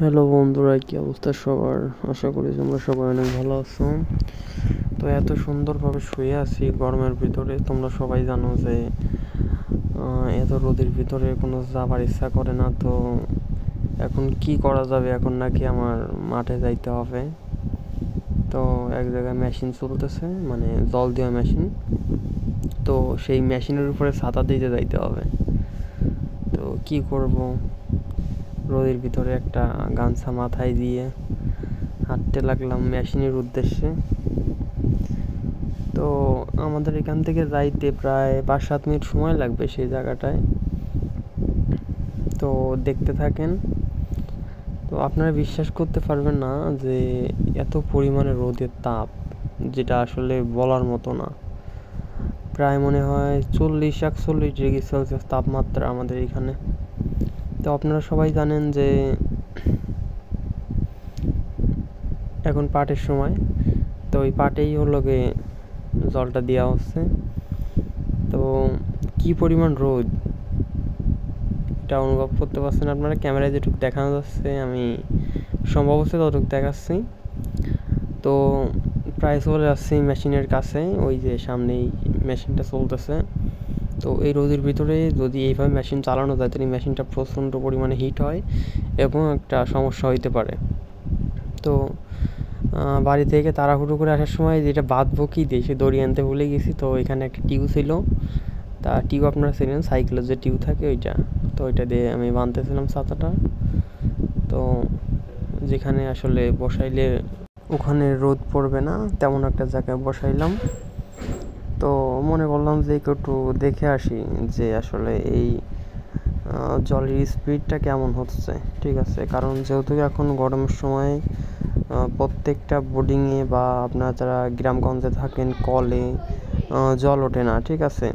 Hello বন্ধুরা, কি অবস্থা সবার? আশা করি তোমরা সবাই অনেক ভালো আছো। তো এত সুন্দরভাবে শুয়ে আছি গরমের ভিতরে। তোমরা সবাই জানো যে এত রোদের ভিতরে কোনো যাবার ইচ্ছা করে না। তো এখন কি করা যাবে? এখন নাকি আমার মাঠে যাইতে হবে। তো এক জায়গায় মেশিন চলতেছে, মানে জল দেওয়া মেশিন। তো সেই মেশিনের উপরে ছাতা দিতে যাইতে হবে। তো কি করব, রোদের ভিতরে একটা গামছা মাথায় দিয়ে হাঁটতে লাগলাম মেশিনের উদ্দেশ্যে। তো আমাদের এখান থেকে যাইতে প্রায় 5-7 মিনিট সময় লাগবে সেই জায়গাটায়। তো দেখতে থাকেন। তো আপনারা বিশ্বাস করতে পারবেন না যে এত পরিমাণে রোদের তাপ, যেটা আসলে বলার মতো না। প্রায় মনে হয় 40-41 ডিগ্রি সেলসিয়াস তাপমাত্রা আমাদের এখানে। তো আপনারা সবাই জানেন যে এখন পাটের সময়। তো ওই পাটেই হলো গিয়ে জলটা দেওয়া হচ্ছে। তো কি পরিমাণ রোদ এটা অনুভব করতে পারছেন আপনারা। ক্যামেরায় যেটুকু দেখানো যাচ্ছে আমি সম্ভব হচ্ছে ততটুকু দেখাচ্ছি। তো প্রায় চলে যাচ্ছি মেশিনের কাছে, ওই যে সামনেই মেশিনটা চলতেছে। তো এই রোদের ভিতরে যদি এইভাবে মেশিন চালানো যায় তাহলে মেশিনটা প্রচণ্ড পরিমাণে হিট হয় এবং একটা সমস্যা হইতে পারে। তো বাড়ি থেকে তাড়াহুড়ো করে আসার সময় যেটা বাঁধবো কি দিয়ে সে দড়ি আনতে ভুলে গেছি। তো এখানে একটা টিউ ছিল, তা টিউ আপনারা চেনেন, সাইকেলের যে টিউ থাকে ওইটা। তো ওইটা দিয়ে আমি বাঁধতেছিলাম ছাতাটা। তো যেখানে আসলে বসাইলে ওখানে রোদ পড়বে না তেমন একটা জায়গায় বসাইলাম। তো মনে করলাম যে একটু দেখে আসি যে আসলে এই জলের স্পিডটা কেমন হচ্ছে। ঠিক আছে, কারণ যেহেতু এখন গরমের সময় প্রত্যেকটা বোর্ডিংয়ে বা আপনারা যারা গ্রামগঞ্জে থাকেন কলে জল ওঠে না। ঠিক আছে,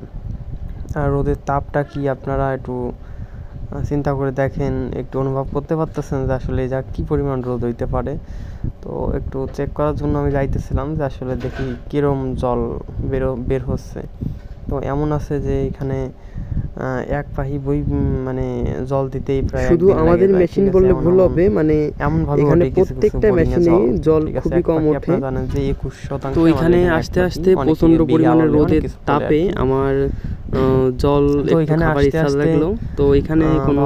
আর রোদের তাপটা কি আপনারা একটু চিন্তা করে দেখেন, একটু অনুভব করতে পারতেছেন যে আসলে যা কী পরিমাণ রোদ হইতে পারে। তো একটু চেক করার জন্য আমি যাইতেছিলাম যে আসলে দেখি কীরকম জল বের হচ্ছে। তো এমন আছে যে এখানে এক পাহি বই মানে জল দিতেই প্রায় শুধু আমাদের মেশিন বললে ভুল হবে, মানে এমন ভাবে এখানে প্রত্যেকটা মেশিনে জল খুবই কম ওঠে। জানেন যে 21% তো এখানে আস্তে আস্তে প্রচন্ড পরিমাণে রোদের তাপে আমার জল একটু খাবার ইচ্ছা লাগলো। তো এখানে কোনো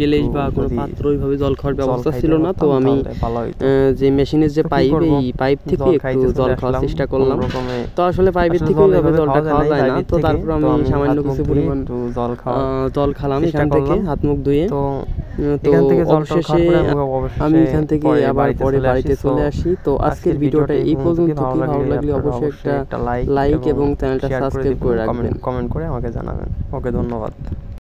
গ্লাস বা কোনো পাত্র ওইভাবে জল খাওয়ার ব্যবস্থা ছিল না। তো আমি যে মেশিনের যে পাইপ, এই পাইপ থেকে একটু জল খাওয়ার চেষ্টা করলাম। তো আসলে পাইপের থেকে ওইভাবে জলটা খাওয়া যায় না। তো তারপর আমি সামান্য কিছু পরিমাণ জল খালাম এখান থেকে হাত মুখ ধুয়ে। তো অবশেষে আমি এখান থেকে আবার পরে বাড়িতে চলে আসি। তো আজকের ভিডিওটা এই পর্যন্ত। কি ভালো লাগলে অবশ্যই একটা লাইক এবং চ্যানেলটা সাবস্ক্রাইব করে রাখবেন, কমেন্ট করে আমাকে জানাবেন। ওকে, ধন্যবাদ।